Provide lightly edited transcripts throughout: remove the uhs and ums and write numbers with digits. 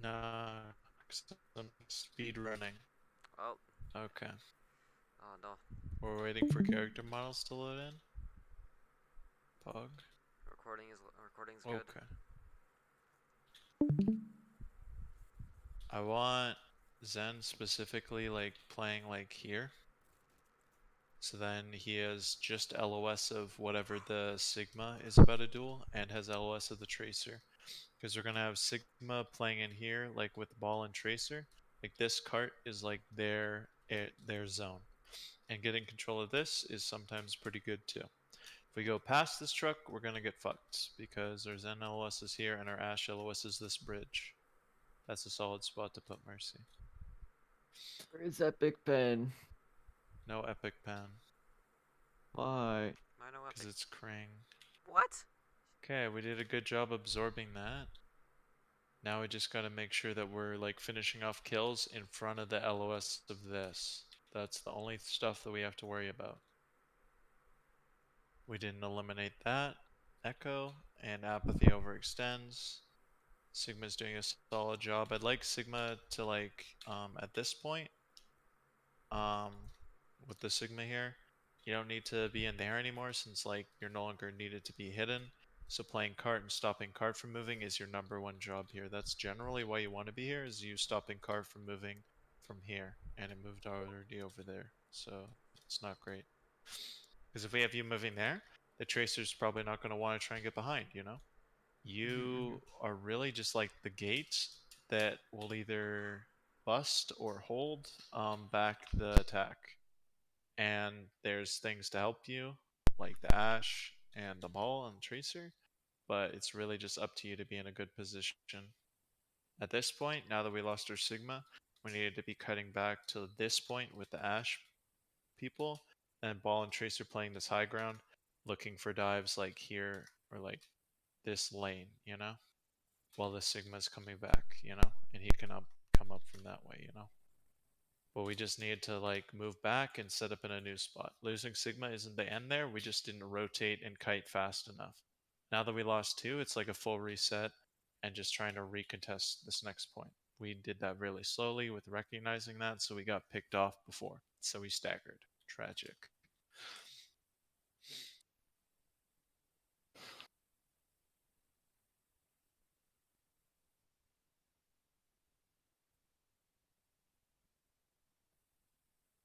No, 'cause I'm speed running. Oh, Okay. oh no. We're waiting for character models to load in. Pog. Recording's good. Okay. I want Zen specifically like playing like here. So then he has just LOS of whatever the Sigma is about a duel and has LOS of the Tracer. Because we're gonna have Sigma playing in here like with Ball and Tracer. Like this cart is like their zone. And getting control of this is sometimes pretty good too. If we go past this truck, we're gonna get fucked because there's NLOS is here and our Ash LOS is this bridge. That's a solid spot to put Mercy. Where is that big pen? No epic pen Why? I know because epic. it's Krang. What? Okay, we did a good job absorbing that. Now we just gotta make sure that we're like finishing off kills in front of the LOS of this. That's the only stuff that we have to worry about. We didn't eliminate that. Echo and apathy overextends. Sigma's doing a solid job. I'd like Sigma to like at this point, um with the Sigma here, you don't need to be in there anymore since like you're no longer needed to be hidden. So playing cart and stopping cart from moving is your number one job here. That's generally why you want to be here, is you stopping cart from moving from here, and it moved already over there. So it's not great. Because if we have you moving there, the tracer's probably not going to want to try and get behind, you know? Mhm. You are really just like the gate that will either bust or hold back the attack. And there's things to help you, like the Ash and the Ball and the Tracer, but it's really just up to you to be in a good position. At this point, now that we lost our Sigma, we needed to be cutting back to this point with the Ash people, and Ball and Tracer playing this high ground, looking for dives like here or like this lane, you know? While the Sigma's coming back, you know? And he can come up from that way, you know? But we just need to like move back and set up in a new spot. Losing Sigma isn't the end there, we just didn't rotate and kite fast enough. Now that we lost two, it's like a full reset and just trying to recontest this next point. We did that really slowly with recognizing that, so we got picked off before. So we staggered. Tragic.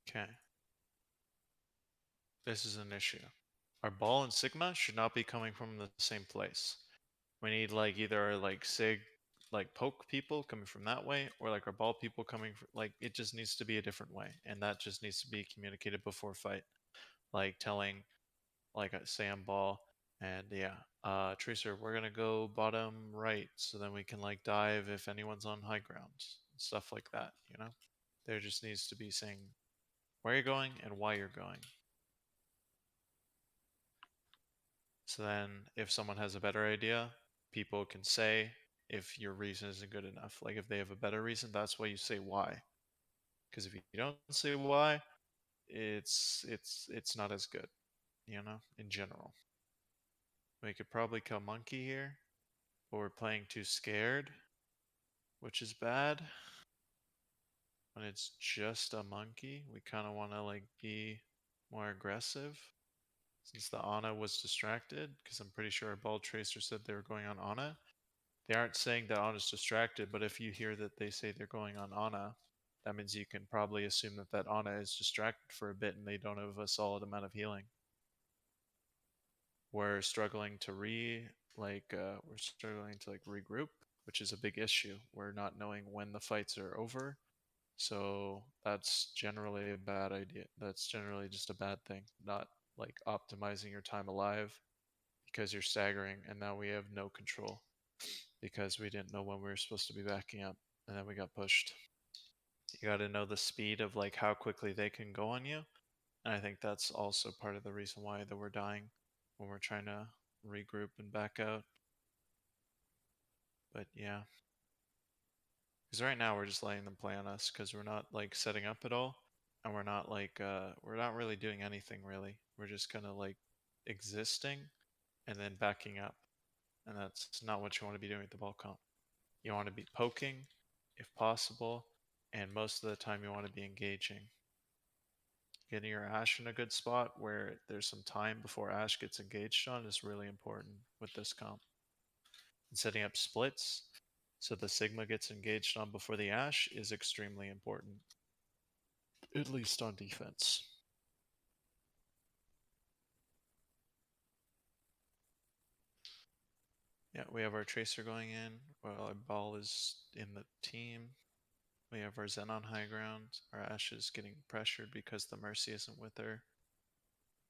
Okay. This is an issue. Our ball and Sigma should not be coming from the same place. We need like either like Sig like poke people coming from that way, or like our ball people coming from, like it just needs to be a different way, and that just needs to be communicated before fight. Like telling like say I'm ball and yeah, Tracer, we're gonna go bottom right so then we can like dive if anyone's on high ground. Stuff like that, you know? There just needs to be saying where you're going and why you're going. So then, if someone has a better idea, people can say if your reason isn't good enough. Like if they have a better reason, that's why you say why. Because if you don't say why, it's not as good, you know, in general. We could probably kill monkey here, but we're playing too scared, which is bad. When it's just a monkey, we kind of want to like be more aggressive. Since the Ana was distracted, because I'm pretty sure our ball tracer said they were going on Ana. They aren't saying that Ana's distracted, but if you hear that they say they're going on Ana, that means you can probably assume that that Ana is distracted for a bit and they don't have a solid amount of healing. We're struggling to we're struggling to like regroup, which is a big issue. We're not knowing when the fights are over, so that's generally a bad idea. That's generally just a bad thing. Not like optimizing your time alive because you're staggering, and now we have no control because we didn't know when we were supposed to be backing up, and then we got pushed. You got to know the speed of like how quickly they can go on you, and I think that's also part of the reason why that we're dying when we're trying to regroup and back out. But yeah, because right now we're just letting them play on us because we're not like setting up at all, and we're not really doing anything really. We're just kind of like existing and then backing up, and that's not what you want to be doing with the ball comp. You want to be poking if possible, and most of the time you want to be engaging. Getting your Ash in a good spot where there's some time before Ash gets engaged on is really important with this comp. And setting up splits so the Sigma gets engaged on before the Ash is extremely important, at least on defense. Yeah, we have our Tracer going in, while our Ball is in the team. We have our Zen on high ground. Our Ash is getting pressured because the Mercy isn't with her.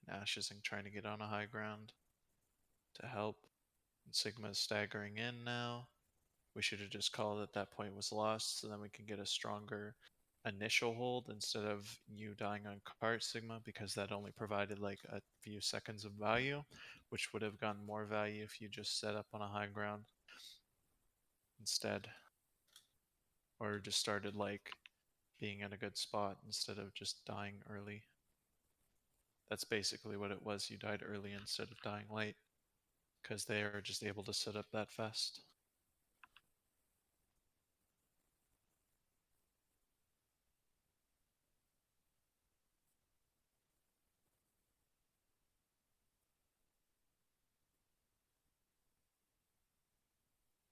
And Ash isn't trying to get on a high ground to help. And Sigma is staggering in now. We should have just called it that point was lost, so then we can get a stronger initial hold instead of you dying on cart Sigma, because that only provided like a few seconds of value, which would have gotten more value if you just set up on a high ground instead, or just started like being in a good spot instead of just dying early. That's basically what it was. You died early instead of dying late, because they are just able to set up that fast.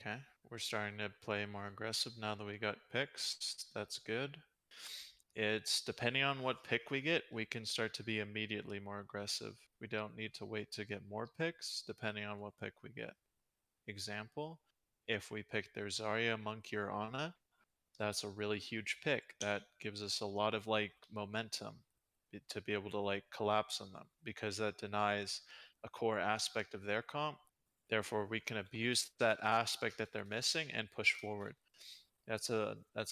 Okay, we're starting to play more aggressive now that we got picks. That's good. It's depending on what pick we get, we can start to be immediately more aggressive. We don't need to wait to get more picks, depending on what pick we get. Example, if we pick their Zarya, Monkey, or Ana, that's a really huge pick. That gives us a lot of like momentum to be able to like collapse on them, because that denies a core aspect of their comp. Therefore, we can abuse that aspect that they're missing and push forward. That's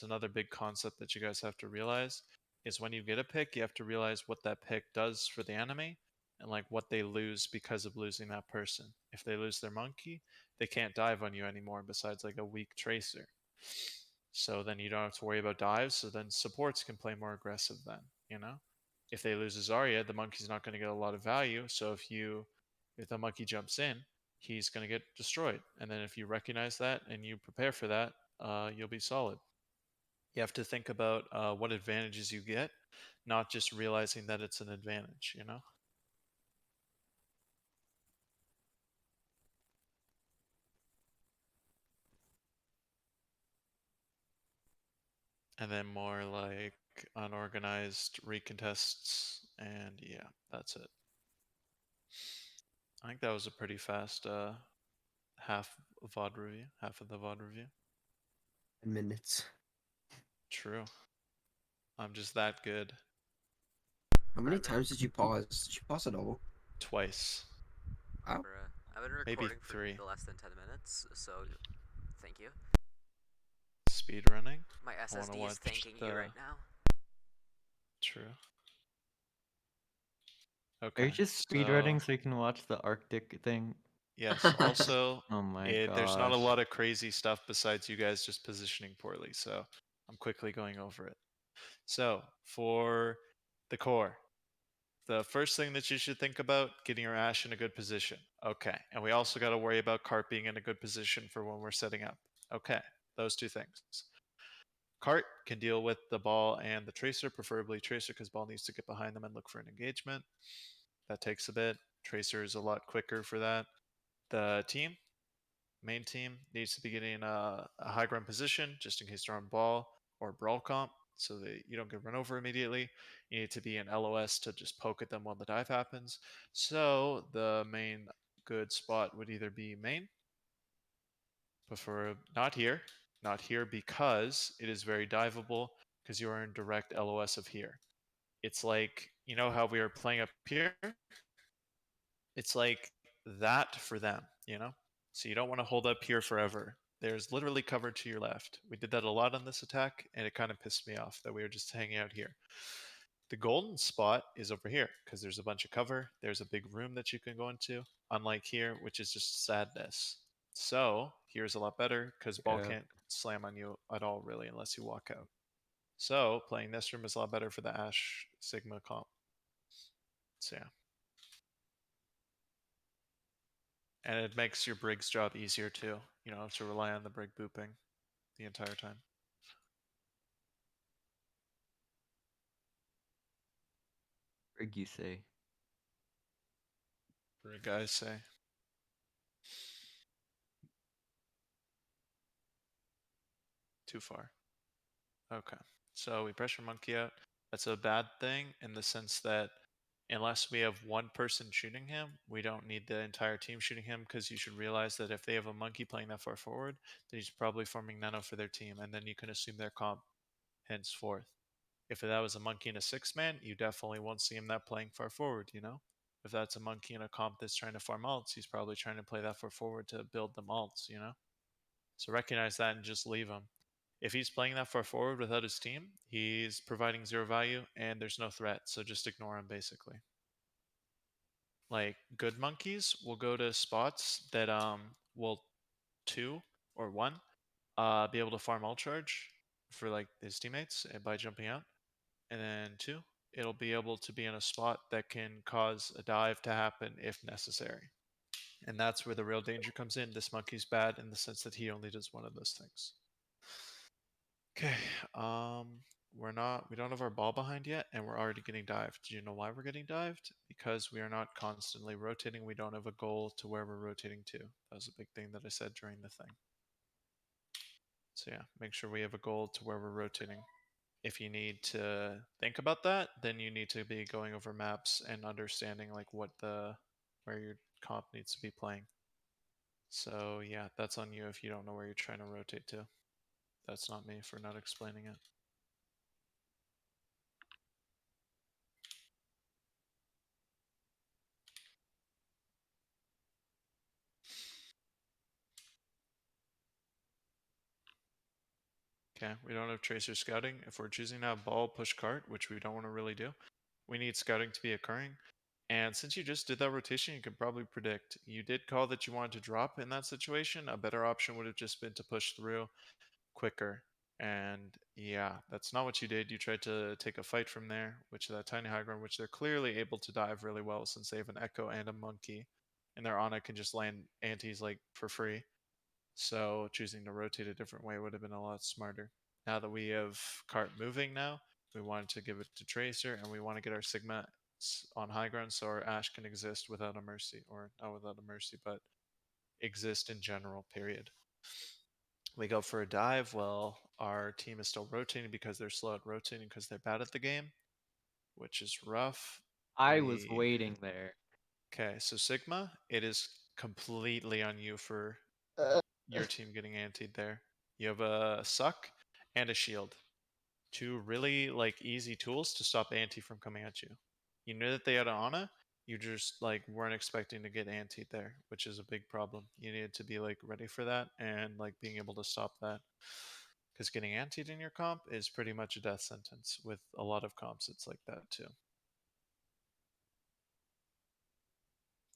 another big concept that you guys have to realize, is when you get a pick, you have to realize what that pick does for the enemy and like what they lose because of losing that person. If they lose their monkey, they can't dive on you anymore besides like a weak tracer. So then you don't have to worry about dives, so then supports can play more aggressive then, you know? If they lose a Zarya, the monkey's not going to get a lot of value, so if the monkey jumps in, he's going to get destroyed. And then if you recognize that and you prepare for that, you'll be solid. You have to think about what advantages you get, not just realizing that it's an advantage, you know? And then more like unorganized recontests, and yeah, that's it. I think that was a pretty fast half VOD review, half of the VOD review. Minutes. True. I'm just that good. How many I've been- times did you pause? Did you pause at all? Twice. Wow. I've been Maybe recording for 3. less than 10 minutes, so thank you. Speed running. My I want to SSD is watch thanking the. you right now. True. Are Okay. you just So speedrunning so you can watch the Arctic thing? yes. Also, Oh my there's not a gosh. lot of crazy stuff besides you guys just positioning poorly. So I'm quickly going over it. So for the core, the first thing that you should think about, getting your Ash in a good position. Okay. And we also got to worry about Cart being in a good position for when we're setting up. Okay. Those two things. Cart can deal with the ball and the tracer, preferably tracer, because ball needs to get behind them and look for an engagement. That takes a bit. Tracer is a lot quicker for that. The main team, needs to be getting a high ground position just in case they're on ball or brawl comp, so that you don't get run over immediately. You need to be in LOS to just poke at them while the dive happens. So the main good spot would either be main, prefer not here because it is very diveable, because you are in direct LOS of here. It's like, you know how we are playing up here? It's like that for them, you know? So you don't want to hold up here forever. There's literally cover to your left. We did that a lot on this attack, and it kind of pissed me off that we were just hanging out here. The golden spot is over here, because there's a bunch of cover. There's a big room that you can go into, unlike here, which is just sadness. So here's a lot better, because ball Yeah. can't slam on you at all, really, unless you walk out. So playing this room is a lot better for the Ash Sigma comp. So yeah. And it makes your Brig's job easier too. You don't have to rely on the Brig booping the entire time. Rig you say. What do guys say? Too far. Okay. So we pressure monkey out. That's a bad thing in the sense that unless we have one person shooting him, we don't need the entire team shooting him because you should realize that if they have a monkey playing that far forward, then he's probably forming nano for their team, and then you can assume their comp henceforth. If that was a monkey and a six man, you definitely won't see him that playing far forward, you know? If that's a monkey in a comp that's trying to farm alts, he's probably trying to play that far forward to build them alts, you know? So recognize that and just leave him. If he's playing that far forward without his team, he's providing zero value and there's no threat, so just ignore him basically. Like good monkeys will go to spots that will 2 or 1 be able to farm all charge for like his teammates by jumping out. And then 2, it'll be able to be in a spot that can cause a dive to happen if necessary. And that's where the real danger comes in. This monkey's bad in the sense that he only does one of those things. Okay, we don't have our ball behind yet, and we're already getting dived. Do you know why we're getting dived? Because we are not constantly rotating. We don't have a goal to where we're rotating to. That was a big thing that I said during the thing. So yeah, make sure we have a goal to where we're rotating. If you need to think about that, then you need to be going over maps and understanding like where your comp needs to be playing. So yeah, that's on you if you don't know where you're trying to rotate to. That's not me for not explaining it. Okay, we don't have tracer scouting. If we're choosing to have ball push cart, which we don't want to really do, we need scouting to be occurring. And since you just did that rotation, you can probably predict. You did call that you wanted to drop in that situation. A better option would have just been to push through quicker. And yeah, that's not what you did. You tried to take a fight from there, which that tiny high ground, which they're clearly able to dive really well since they have an echo and a monkey. And their Ana can just land antis like for free. So choosing to rotate a different way would have been a lot smarter. Now that we have cart moving now, we wanted to give it to Tracer and we want to get our Sigma on high ground so our Ash can exist without a Mercy, or not without a Mercy, but exist in general, period. We go for a dive. Well, our team is still rotating because they're slow at rotating because they're bad at the game, which is rough. I was waiting there. Okay, so Sigma, it is completely on you for your team getting antied there. You have a suck and a shield. Two really like easy tools to stop anti from coming at you. You knew that they had Ana, you just like weren't expecting to get antied there, which is a big problem. You needed to be like ready for that and like being able to stop that. Because getting antied in your comp is pretty much a death sentence. With a lot of comps, it's like that too.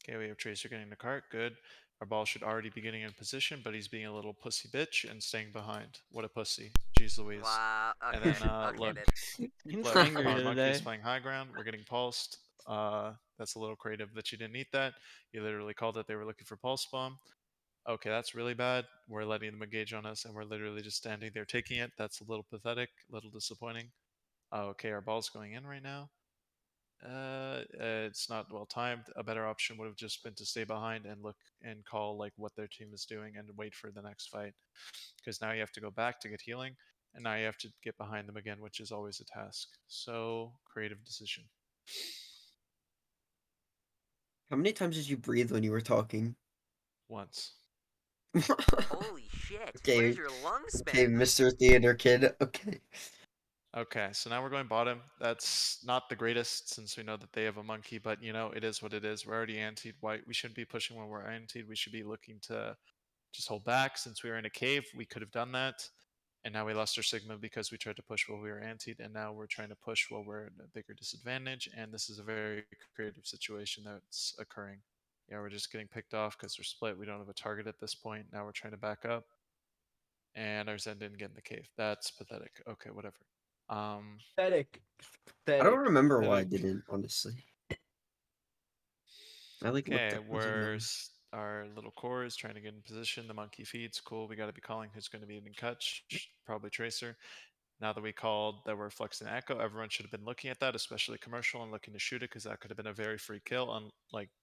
Okay, we have Tracer getting the cart. Good. Our ball should already be getting in position, but he's being a little pussy bitch and staying behind. What a pussy. Jeez Louise. Wow. And Okay. then Okay, look, then. look, Angry our monkey's today. playing high ground. We're getting pulsed. That's a little creative that you didn't eat that. You literally called it they were looking for pulse bomb. Okay, that's really bad. We're letting them engage on us, and we're literally just standing there taking it. That's a little pathetic, a little disappointing. Okay, our ball's going in right now. It's not well timed. A better option would have just been to stay behind and look and call like what their team is doing and wait for the next fight. Because now you have to go back to get healing, and now you have to get behind them again, which is always a task. So creative decision. How many times did you breathe when you were talking? Once. Holy shit. Okay, Where's your lung okay, span? Mr. Theater Kid. Okay. Okay, so now we're going bottom. That's not the greatest since we know that they have a monkey, but you know, it is what it is. We're already antied. Why we shouldn't be pushing when we're antied. We should be looking to just hold back. Since we were in a cave, we could have done that. And now we lost our Sigma because we tried to push while we were antied, and now we're trying to push while we're at a bigger disadvantage, and this is a very creative situation that's occurring. Yeah, we're just getting picked off because we're split. We don't have a target at this point. Now we're trying to back up. And our Zen didn't get in the cave. That's pathetic. Okay, whatever. Pathetic. I don't Pathetic. remember why I Pathetic. didn't, honestly. I like looked Okay, up. I was like, no. our little core is trying to get in position. The monkey feeds. Cool. We got to be calling who's going to be in catch. Probably Tracer. Now that we called that we're flexing echo, everyone should have been looking at that, especially commercial, and looking to shoot it because that could have been a very free kill,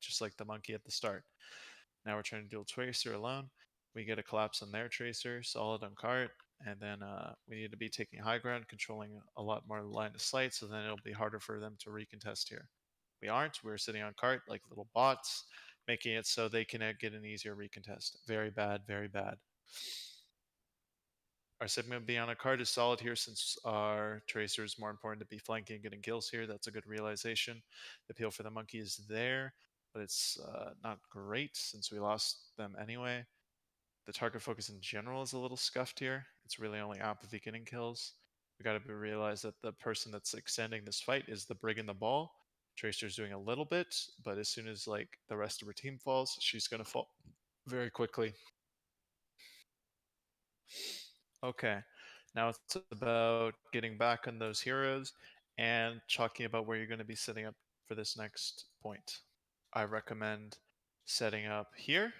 just like the monkey at the start. Now we're trying to dual tracer alone. We get a collapse on their tracer, solid on cart, and then we need to be taking high ground, controlling a lot more line of sight, so then it'll be harder for them to recontest here. We aren't. We're sitting on cart like little bots, making it so they can get an easier recontest. Very bad, very bad. Our Sigma being on a card is solid here since our tracer is more important to be flanking and getting kills here. That's a good realization. The appeal for the monkey is there, but it's not great since we lost them anyway. The target focus in general is a little scuffed here. It's really only Apathy getting kills. We got to realize that the person that's extending this fight is the Brig in the ball. Tracer's doing a little bit, but as soon as like the rest of her team falls, she's gonna fall very quickly. Okay, now it's about getting back on those heroes and talking about where you're going to be setting up for this next point. I recommend setting up here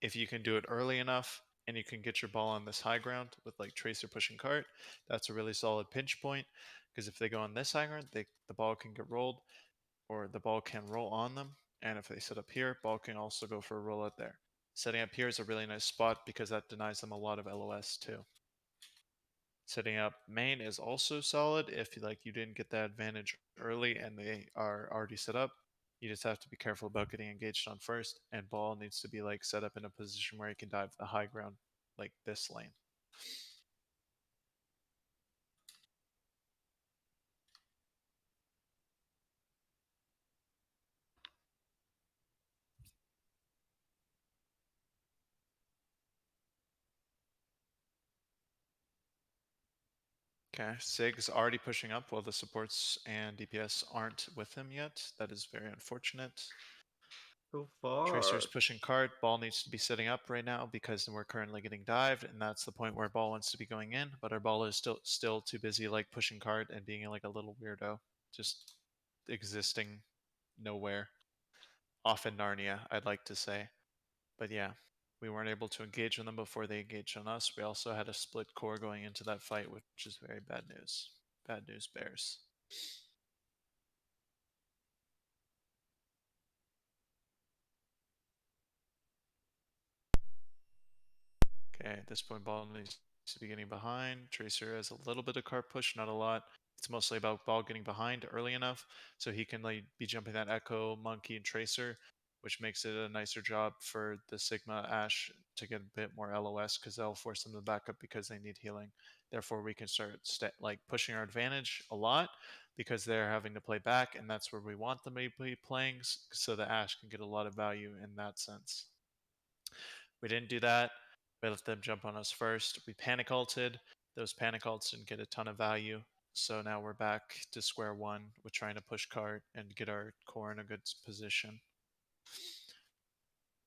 if you can do it early enough and you can get your ball on this high ground with like Tracer pushing cart. That's a really solid pinch point because if they go on this high ground, the ball can get rolled or the ball can roll on them. And if they set up here, ball can also go for a roll out there. Setting up here is a really nice spot because that denies them a lot of LOS too. Setting up main is also solid if you didn't get that advantage early and they are already set up. You just have to be careful about getting engaged on first, and ball needs to be like set up in a position where he can dive the high ground like this lane. Okay, Sig's already pushing up while the supports and DPS aren't with him yet. That is very unfortunate. So far. Tracer's pushing cart. Ball needs to be setting up right now because we're currently getting dived, and that's the point where ball wants to be going in. But our ball is still too busy like pushing cart and being like a little weirdo, just existing nowhere. Off in Narnia, I'd like to say. But yeah, we weren't able to engage on them before they engaged on us. We also had a split core going into that fight, which is very bad news. Bad news bears. Okay, at this point, ball needs to be getting behind. Tracer has a little bit of cart push, not a lot. It's mostly about ball getting behind early enough so he can like be jumping that Echo, Monkey, and Tracer, which makes it a nicer job for the Sigma Ash to get a bit more LOS because they'll force them to back up because they need healing. Therefore, we can start like pushing our advantage a lot because they're having to play back, and that's where we want them to be playing so the Ash can get a lot of value in that sense. We didn't do that. We let them jump on us first. We panic ulted. Those panic ults didn't get a ton of value. So now we're back to square one with trying to push cart and get our core in a good position.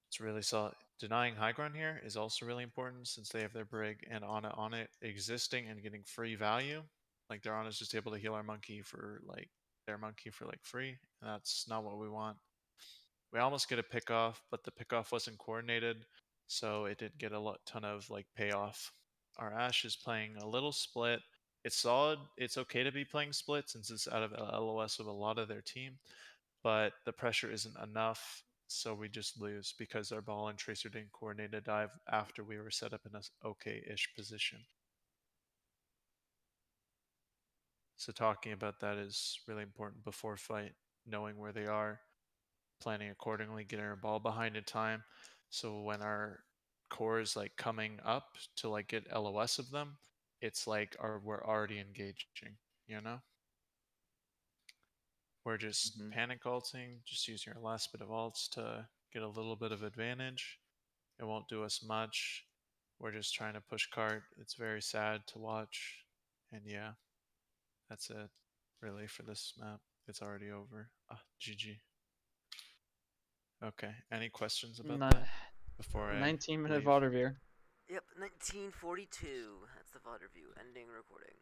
It's really solid. Denying high ground here is also really important since they have their brig and on it existing and getting free value. Like their on is just able to heal our monkey for like their monkey for like free. And that's not what we want. We almost get a pick off, but the pick off wasn't coordinated, so it didn't get a ton of like payoff. Our Ash is playing a little split. It's solid. It's okay to be playing split since it's out of LOS with a lot of their team, but the pressure isn't enough, so we just lose because our ball and Tracer didn't coordinate a dive after we were set up in a okay-ish position. So talking about that is really important before fight, knowing where they are, planning accordingly, getting our ball behind in time. So when our core is like coming up to like get LOS of them, it's like we're already engaging, you know? We're just panic ulting, just using our last bit of ults to get a little bit of advantage. It won't do us much. We're just trying to push cart. It's very sad to watch. And yeah, that's it really for this map. It's already over. GG. Okay. Any questions about that before I 19-minute leave? VOD review. Yep, 1942. That's the VOD review. Ending recording.